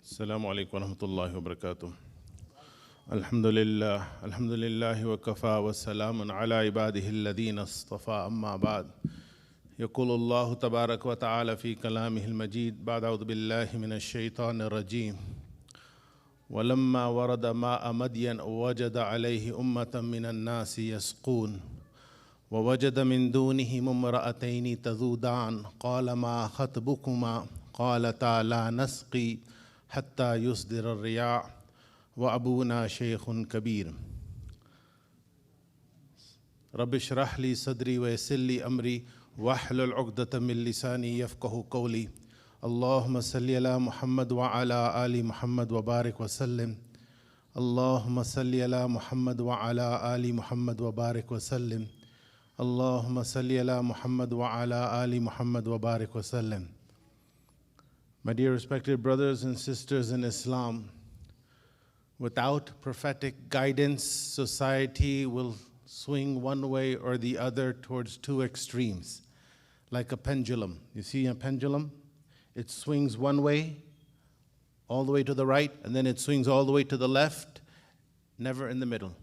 السلام عليكم ورحمة الله وبركاته. الحمد لله وكفى والسلام على عباده الذين اصطفى أما بعد. يقول الله تبارك وتعالى في كلامه المجيد بعد أعوذ بالله من الشيطان الرجيم. ولما ورد ماء مدين وجد عليه أمة من الناس يسقون ووجد من دونهم امرأتين تذودان قال ما خطبكما قالتا لا نسقي حتى يصدر الرياع وأبونا شيخ كبير. رب اشرح لي صدري ويسر لي أمري واحلل عقدة من لساني يفقه قولي. اللهم صل على محمد وعلى آل محمد وبارك وسلم. اللهم صل على محمد وعلى آل محمد وبارك وسلم. اللهم صل على محمد وعلى آل محمد وبارك وسلم. My dear respected brothers and sisters in Islam, without prophetic guidance, society will swing one way or the other towards two extremes, like a pendulum. You see a pendulum? It swings one way, all the way to the right, and then it swings all the way to the left, never in the middle.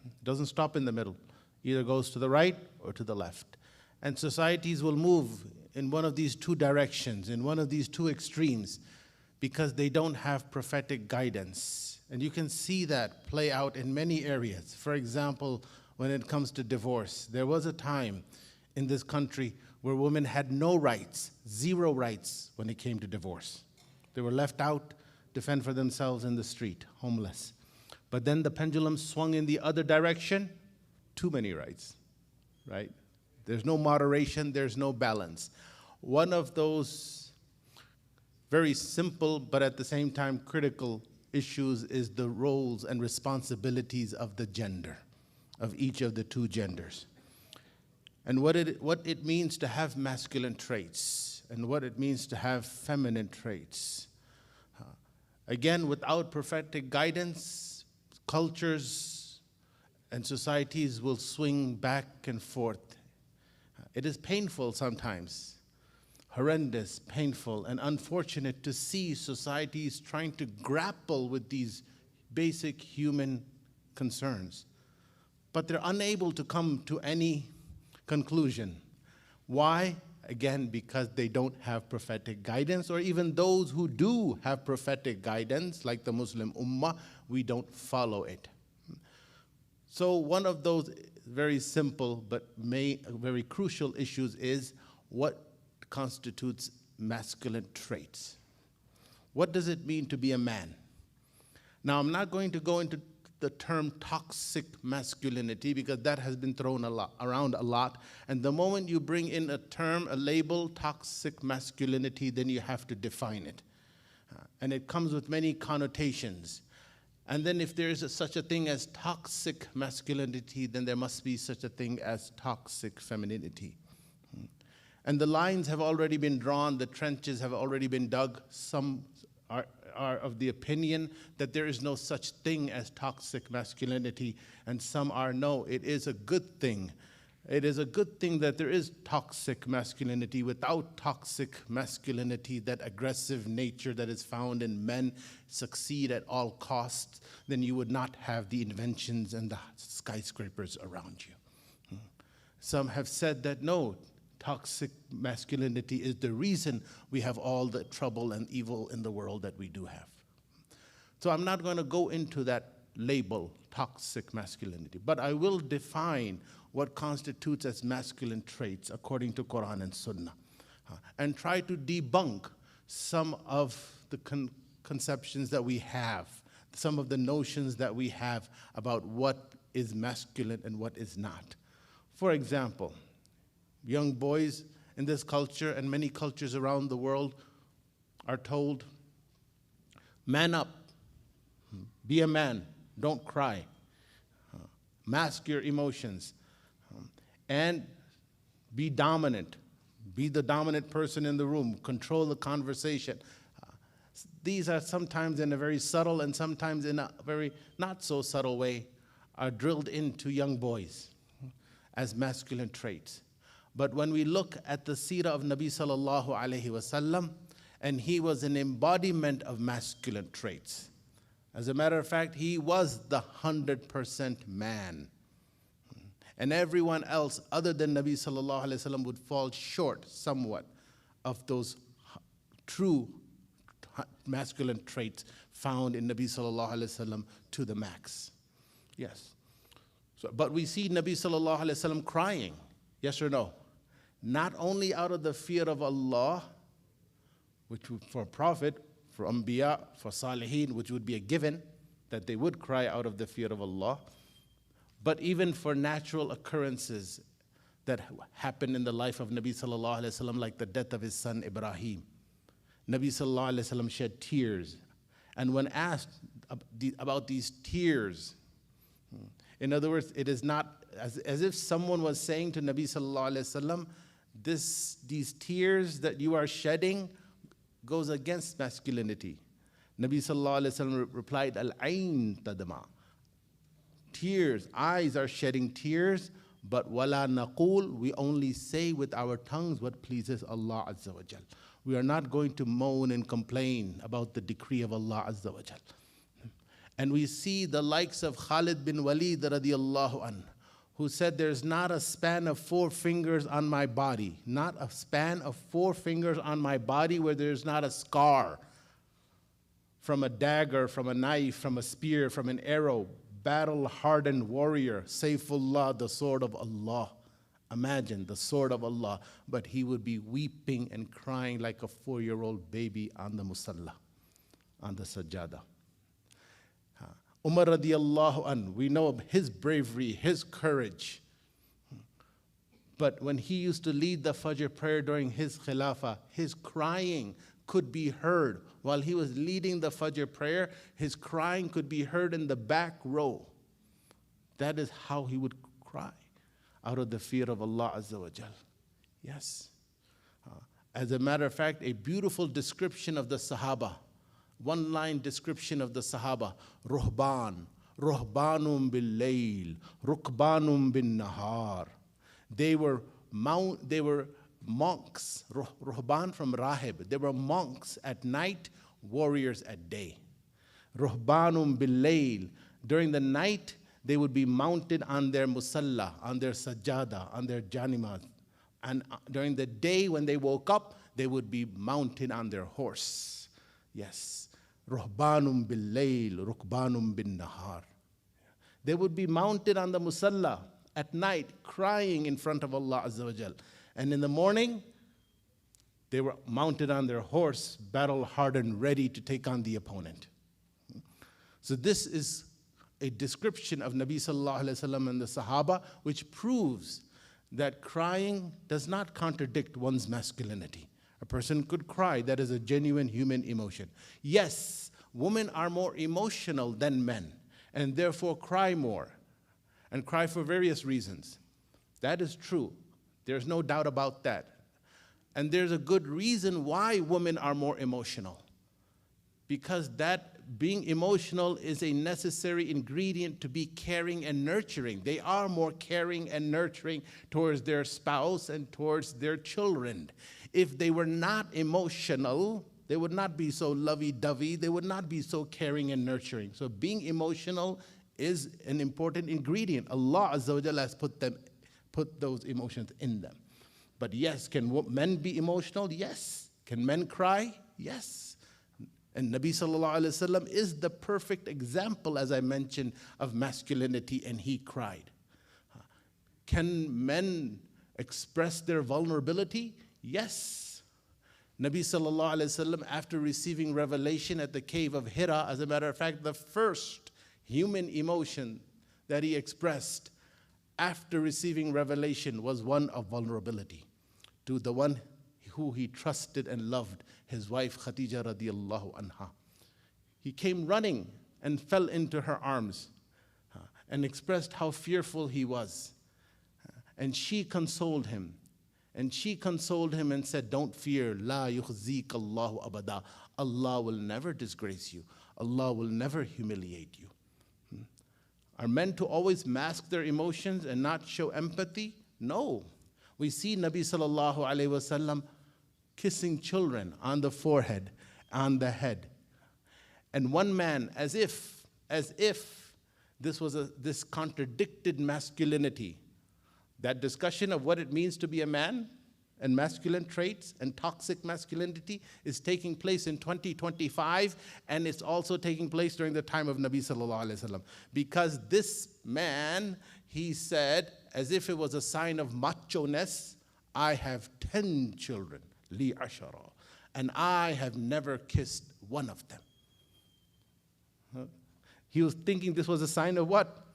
It doesn't stop in the middle. Either goes to the right or to the left. And societies will move in one of these two directions, in one of these two extremes, because they don't have prophetic guidance. And you can see that play out in many areas. For example, when it comes to divorce, there was a time in this country where women had no rights, zero rights when it came to divorce. They were left out to fend for themselves in the street, homeless. But then the pendulum swung in the other direction, too many rights, right? There's no moderation, there's no balance. One of those very simple but at the same time critical issues is the roles and responsibilities of the gender, of each of the two genders. And what it means to have masculine traits and what it means to have feminine traits. Again, without prophetic guidance, cultures and societies will swing back and forth. It is painful sometimes, horrendous, painful, and unfortunate to see societies trying to grapple with these basic human concerns. But they're unable to come to any conclusion. Why? Again, because they don't have prophetic guidance, or even those who do have prophetic guidance, like the Muslim Ummah, we don't follow it. So one of those very simple but very crucial issues is what constitutes masculine traits. What does it mean to be a man? Now, I'm not going to go into the term toxic masculinity because that has been thrown around a lot. And the moment you bring in a term, a label, toxic masculinity, then you have to define it. And it comes with many connotations. And then if there is such a thing as toxic masculinity, then there must be such a thing as toxic femininity. And the lines have already been drawn, the trenches have already been dug. Some are of the opinion that there is no such thing as toxic masculinity, and some are no, it is a good thing. It is a good thing that there is toxic masculinity. Without toxic masculinity, that aggressive nature that is found in men succeed at all costs, then you would not have the inventions and the skyscrapers around you. Some have said that no, toxic masculinity is the reason we have all the trouble and evil in the world that we do have. So I'm not going to go into that label, toxic masculinity, but I will define what constitutes as masculine traits according to Quran and Sunnah, and try to debunk some of the conceptions that we have, some of the notions that we have about what is masculine and what is not. For example, young boys in this culture and many cultures around the world are told, man up, be a man, don't cry, mask your emotions, and be dominant. Be the dominant person in the room. Control the conversation. These are sometimes in a very subtle and sometimes in a very not so subtle way are drilled into young boys as masculine traits. But when we look at the seerah of Nabi sallallahu alaihi wasallam and he was an embodiment of masculine traits. As a matter of fact, he was the 100% man. And everyone else other than Nabi sallallahu alaihi wasallam would fall short somewhat of those true masculine traits found in Nabi sallallahu alaihi wasallam to the max. Yes. So, but we see Nabi sallallahu alaihi wasallam crying, yes or no? Not only out of the fear of Allah, which for a prophet, for Anbiya, for Salihin, which would be a given, that they would cry out of the fear of Allah, but even for natural occurrences that happened in the life of Nabi sallallahu alaihi wasallam, like the death of his son Ibrahim. Nabi sallallahu alaihi wasallam shed tears. And when asked about these tears, in other words, it is not as if someone was saying to Nabi sallallahu alaihi wasallam, these tears that you are shedding goes against masculinity. Nabi sallallahu alaihi wasallam replied, 𝙁𝙊𝙇𝙊𝙁𝙊𝙇𝙊𝙁. Tears, eyes are shedding tears, but wala naqul, we only say with our tongues what pleases Allah Azza wa Jal. We are not going to moan and complain about the decree of Allah Azza wa Jal. And we see the likes of Khalid bin Walid radiallahu anh, who said, there's not a span of 4 fingers on my body, not a span of 4 fingers on my body where there's not a scar from a dagger, from a knife, from a spear, from an arrow, battle-hardened warrior, Sayfullah, the sword of Allah. Imagine, the sword of Allah. But he would be weeping and crying like a 4-year-old baby on the musalla, on the sajjada. Umar radiallahu anh, we know of his bravery, his courage. But when he used to lead the Fajr prayer during his khilafah, his crying could be heard. While he was leading the Fajr prayer, his crying could be heard in the back row. That is how he would cry, out of the fear of Allah Azza wa Jal. Yes. As a matter of fact, a beautiful description of the Sahaba, one-line description of the Sahaba, Ruhban, Ruhbanum bil-layl, Rukbanum bin-nahar. They were monks, Ruhban from Rahib. They were monks at night, warriors at day. Ruhbanum bil-layl. During the night, they would be mounted on their musalla, on their sajjada, on their janimat. And during the day when they woke up, they would be mounted on their horse. Yes. Ruhbanum bil-layl, Rukbanum bin-nahar. They would be mounted on the musalla at night, crying in front of Allah Azza wa Jal. And in the morning, they were mounted on their horse, battle-hardened, ready to take on the opponent. So this is a description of Nabi sallallahu alaihi wasallam and the Sahaba, which proves that crying does not contradict one's masculinity. A person could cry. That is a genuine human emotion. Yes, women are more emotional than men, and therefore cry more, and cry for various reasons. That is true. There's no doubt about that. And there's a good reason why women are more emotional. Because that being emotional is a necessary ingredient to be caring and nurturing. They are more caring and nurturing towards their spouse and towards their children. If they were not emotional, they would not be so lovey-dovey. They would not be so caring and nurturing. So being emotional is an important ingredient. Allah Azza wa Jalla has put those emotions in them. But yes, can men be emotional? Yes. Can men cry? Yes. And Nabi sallallahu alaihi wasallam is the perfect example, as I mentioned, of masculinity, and he cried. Can men express their vulnerability? Yes. Nabi sallallahu alaihi wasallam, after receiving revelation at the cave of Hira, as a matter of fact, the first human emotion that he expressed after receiving revelation was one of vulnerability to the one who he trusted and loved, his wife Khadija radiallahu anha. He came running and fell into her arms and expressed how fearful he was. And she consoled him. And she consoled him and said, don't fear, la yukhzik Allahu abada. Allah will never disgrace you. Allah will never humiliate you. Are men to always mask their emotions and not show empathy? No. We see Nabi sallallahu alaihi wasallam kissing children on the forehead, on the head. And one man, as if this contradicted masculinity, that discussion of what it means to be a man and masculine traits and toxic masculinity is taking place in 2025, and it's also taking place during the time of Nabi sallallahu alaihi wasallam. Because this man, he said, as if it was a sign of macho-ness, I have 10 children, li ashara, and I have never kissed one of them. He was thinking this was a sign of what?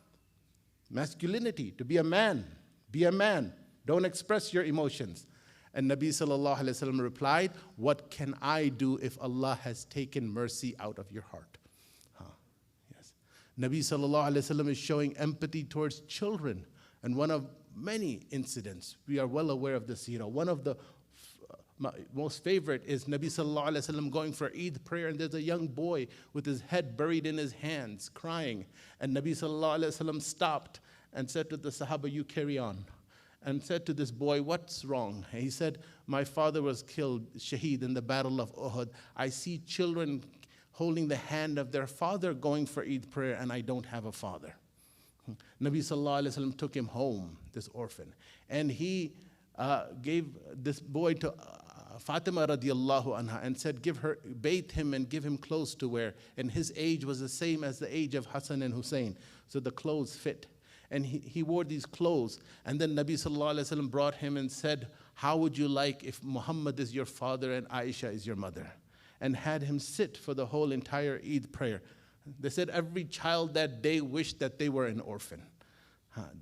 Masculinity, to be a man. Be a man. Don't express your emotions. And Nabi sallallahu alaihi wasallam replied, what can I do if Allah has taken mercy out of your heart? Yes. Nabi sallallahu alaihi wasallam is showing empathy towards children. And one of many incidents, we are well aware of the seerah. One of the most favorite is Nabi sallallahu alaihi wasallam going for Eid prayer, and there's a young boy with his head buried in his hands, crying. And Nabi sallallahu alaihi wasallam stopped and said to the Sahaba, you carry on. And said to this boy, what's wrong? And he said, my father was killed, shaheed, in the battle of Uhud. I see children holding the hand of their father going for Eid prayer, and I don't have a father. Nabi sallallahu alaihi wasallam took him home, this orphan, and he gave this boy to Fatima radiallahu anha and said, bathe him and give him clothes to wear. And his age was the same as the age of Hassan and Hussein, so the clothes fit. And he wore these clothes. And then Nabi sallallahu alaihi wasallam brought him and said, how would you like if Muhammad is your father and Aisha is your mother? And had him sit for the whole entire Eid prayer. They said every child that day wished that they were an orphan.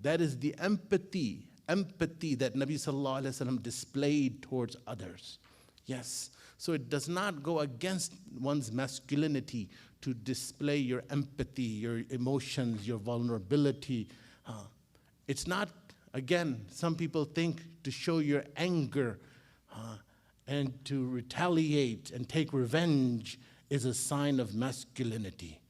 That is the empathy that Nabi sallallahu alaihi wasallam displayed towards others. Yes, so it does not go against one's masculinity to display your empathy, your emotions, your vulnerability. It's not, again, some people think to show your anger and to retaliate and take revenge is a sign of masculinity.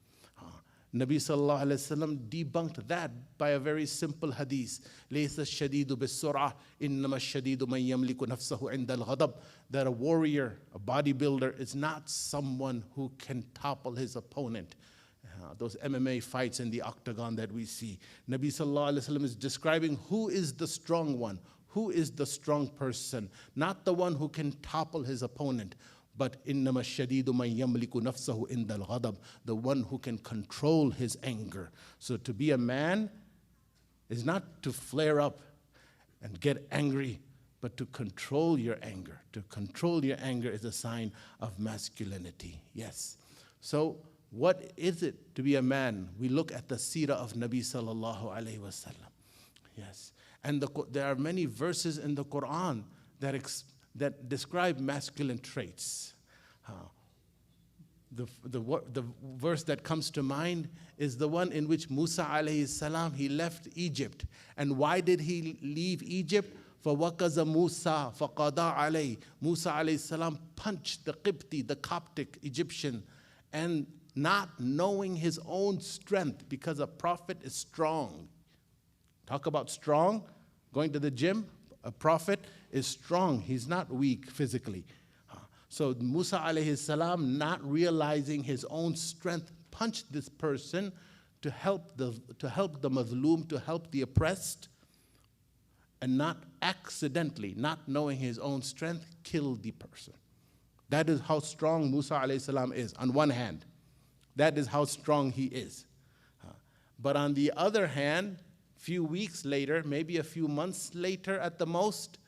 Nabi sallallahu alaihi wasallam debunked that by a very simple hadith. لَيْسَ الشَّدِيدُ بِالسُّرْعَةِ إِنَّمَا الشَّدِيدُ مَنْ يَمْلِكُ نَفْسَهُ عِنْدَ الْغَضَبِ. That a warrior, a bodybuilder, is not someone who can topple his opponent. Those MMA fights in the octagon that we see. Nabi sallallahu alaihi wasallam is describing who is the strong one, who is the strong person, not the one who can topple his opponent. But إِنَّمَا الشَّدِيدُ مَنْ يَمْلِكُ نَفْسَهُ عِنْدَ الْغَضَبِ, the one who can control his anger. So to be a man is not to flare up and get angry, but to control your anger. To control your anger is a sign of masculinity. Yes. So what is it to be a man? We look at the seerah of Nabi sallallahu alaihi wasallam. Yes. And there are many verses in the Quran that describe masculine traits. The verse that comes to mind is the one in which Musa alayhi salam, he left Egypt. And why did he leave Egypt? فَوَقَزَ مُوسَى فَقَضَى عَلَيْهِ. Musa alayhi salam punched the Qibti, the Coptic Egyptian, and not knowing his own strength, because a prophet is strong. Talk about strong, going to the gym. A prophet is strong. He's not weak physically. So Musa alayhi salam, not realizing his own strength, punched this person to help the mazloom, to help the oppressed, and not accidentally, not knowing his own strength, killed the person. That is how strong Musa alayhi salam is. On one hand, that is how strong he is. But on the other hand, few weeks later, maybe a few months later at the most,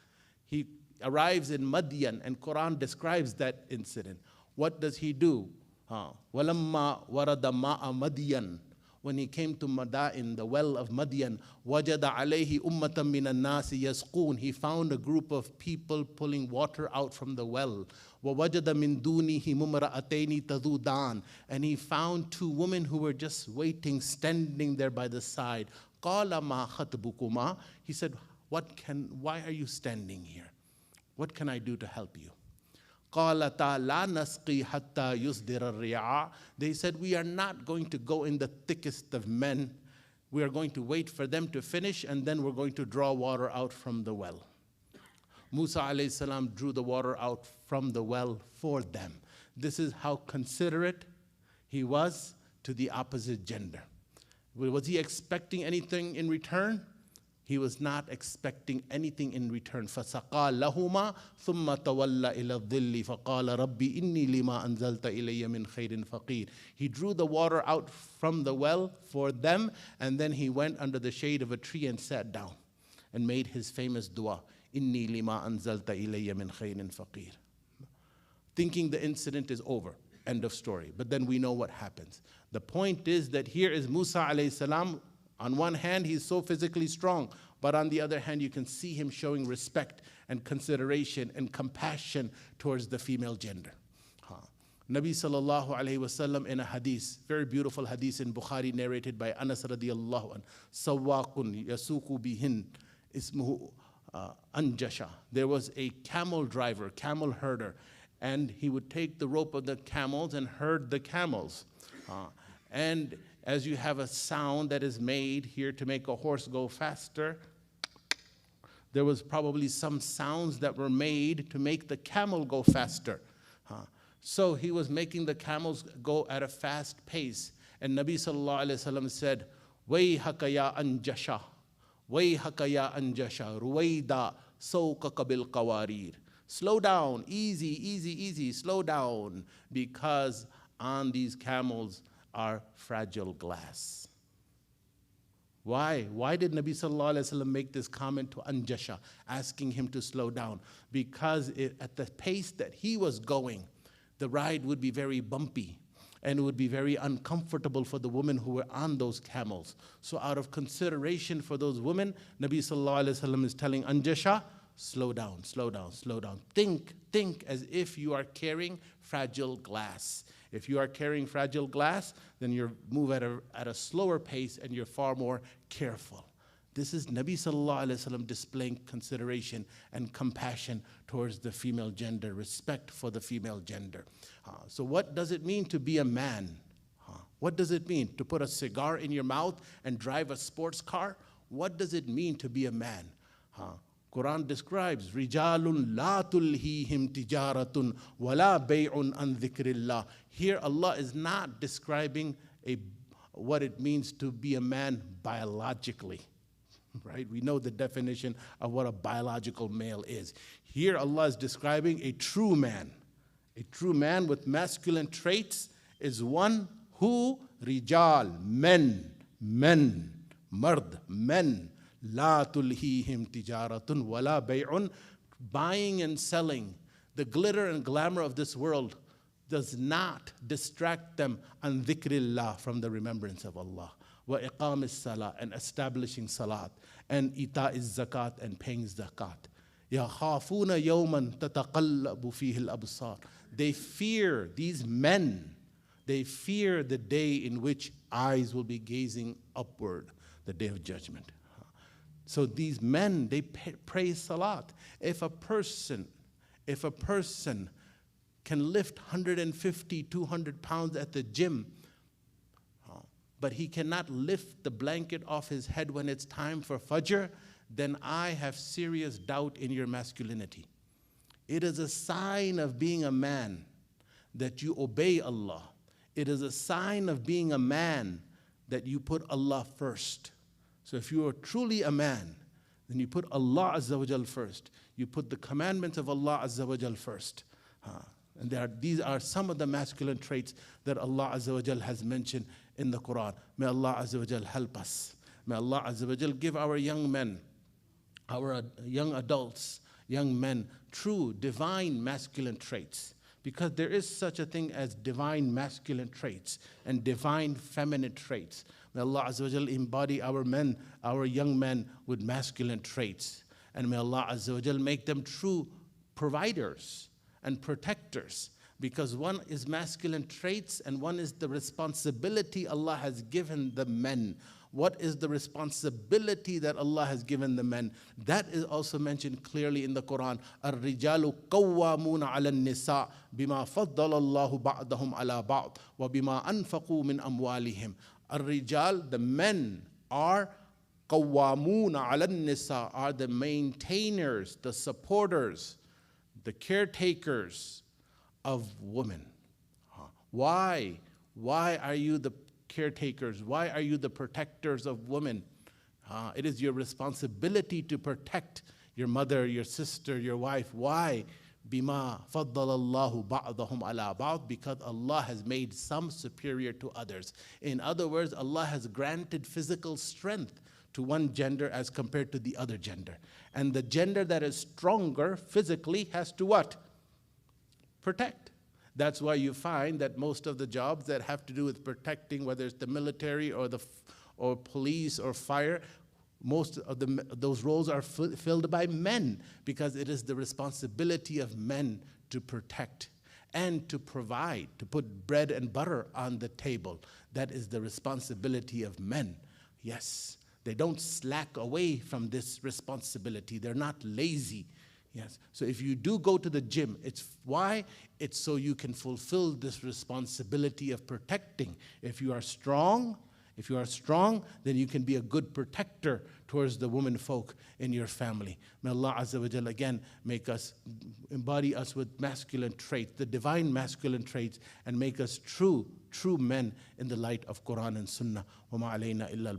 he arrives in Madian, and Quran describes that incident. What does he do? وَلَمَّا وَرَدَ مَاءَ مَدِيَنَ. When he came to Madain, the well of Madian, وَجَدَ عَلَيْهِ أُمَّةً مِّنَ النَّاسِ يَسْقُونَ. He found a group of people pulling water out from the well. وَوَجَدَ مِن دُونِهِ مُمْرَأَتَيْنِ تَذُودَانِ. And he found two women who were just waiting, standing there by the side. قَالَ مَا خَطْبُكُمَا. He said, why are you standing here? What can I do to help you? قَالَتَا لَا نَسْقِي حَتَّى يُصْدِرَ الرِّعَاء. They said, we are not going to go in the thickest of men. We are going to wait for them to finish, and then we're going to draw water out from the well. Musa alayhi salam drew the water out from the well for them. This is how considerate he was to the opposite gender. Was he expecting anything in return? He was not expecting anything in return. فَسَقَى لَهُمَا ثُمَّ تَوَلَّ إِلَى الظِّلِّ فَقَالَ رَبِّ إِنِّي لِمَا أَنزَلْتَ إِلَيَّ مِنْ خَيْرٍ فَقِيرٌ. He drew the water out from the well for them, and then he went under the shade of a tree and sat down and made his famous dua, إِنِّي لِمَا أَنزَلْتَ إِلَيَّ مِنْ خَيْرٍ فَقِيرٌ. Thinking the incident is over, end of story. But then we know what happens. The point is that here is Musa alayhi salam. On one hand, he's so physically strong, but on the other hand, you can see him showing respect and consideration and compassion towards the female gender. Nabi sallallahu alayhi wasallam in a hadith, very beautiful hadith in Bukhari, narrated by Anas radiyallahu anh, sawwaqun yasuku bihin ismuhu anjasha. There was a camel driver, camel herder, and he would take the rope of the camels and herd the camels. And as you have a sound that is made here to make a horse go faster, there was probably some sounds that were made to make the camel go faster. So he was making the camels go at a fast pace. And Nabi sallallahu alayhi wasallam said, "Wayhaka ya anjasha, wayhaka ya anjasha, ruwaida sawqaka bil qawarir." Slow down, easy, easy, easy, slow down, because on these camels are fragile glass. Why? Why did Nabi sallallahu alayhi wasallam make this comment to Anjasha, asking him to slow down? Because at the pace that he was going, the ride would be very bumpy and it would be very uncomfortable for the women who were on those camels. So out of consideration for those women, Nabi sallallahu alayhi wasallam is telling Anjasha, slow down, slow down, slow down. Think as if you are carrying fragile glass. If you are carrying fragile glass, then you move at a slower pace and you're far more careful. This is Nabi sallallahu alayhi wasallam displaying consideration and compassion towards the female gender, respect for the female gender. So what does it mean to be a man? What does it mean to put a cigar in your mouth and drive a sports car? What does it mean to be a man? Quran describes rijalun la tulhihim tijaratun wala bay'un an dhikrillah. Here Allah is not describing what it means to be a man biologically. Right? We know the definition of what a biological male is. Here Allah is describing a true man. A true man with masculine traits is one who rijal, men, mard, men, la tulhihim tijaratun wala bay'un, buying and selling. The glitter and glamour of this world does not distract them an dhikrillah, from the remembrance of Allah. Wa iqamis salah, and establishing salat, and ita'iz zakat, and paying zakat. Yakhafuna yawman tataqallabu fihi al-absar. They fear, these men, they fear the day in which eyes will be gazing upward, the day of judgment. So these men, they pray salat. If a person can lift 150, 200 pounds at the gym, but he cannot lift the blanket off his head when it's time for Fajr, then I have serious doubt in your masculinity. It is a sign of being a man that you obey Allah. It is a sign of being a man that you put Allah first. So if you are truly a man, then you put Allah Azza wa Jal first. You put the commandments of Allah Azza wa Jal first. And these are some of the masculine traits that Allah Azza wa Jal has mentioned in the Quran. May Allah Azza wa Jal help us. May Allah Azza wa Jal give our young men, our young adults, young men, true divine masculine traits. Because there is such a thing as divine masculine traits and divine feminine traits. May Allah Azza wa Jal embody our men, our young men with masculine traits. And may Allah Azza wa Jal make them true providers and protectors. Because one is masculine traits and one is the responsibility Allah has given the men. What is the responsibility that Allah has given the men? That is also mentioned clearly in the Quran. Ar-rijalu qawwamuna 'ala an-nisa bima faddala Allahu ba'dahum 'ala ba'd wa bima anfaqu min amwalihim. Ar-rijal, the men, are قَوَّامُونَ عَلَى النِّسَاءِ are the maintainers, the supporters, the caretakers of women. Why? Why are you the caretakers? Why are you the protectors of women? It is your responsibility to protect your mother, your sister, your wife. Why? بِمَا فَضَّلَ اللَّهُ بَعْضَهُمْ عَلَى بَعْضٍ, because Allah has made some superior to others. In other words, Allah has granted physical strength to one gender as compared to the other gender. And the gender that is stronger physically has to what? Protect. That's why you find that most of the jobs that have to do with protecting, whether it's the military or police or fire, most of those roles are filled by men, because it is the responsibility of men to protect and to provide, to put bread and butter on the table. That is the responsibility of men. Yes, they don't slack away from this responsibility. They're not lazy. Yes. So if you do go to the gym, it's why? It's so you can fulfill this responsibility of protecting. If you are strong, then you can be a good protector towards the women folk in your family. May Allah Azza wa Jal again embody us with masculine traits, the divine masculine traits, and make us true men in the light of Quran and Sunnah. وَمَا عَلَيْنَا إِلَّا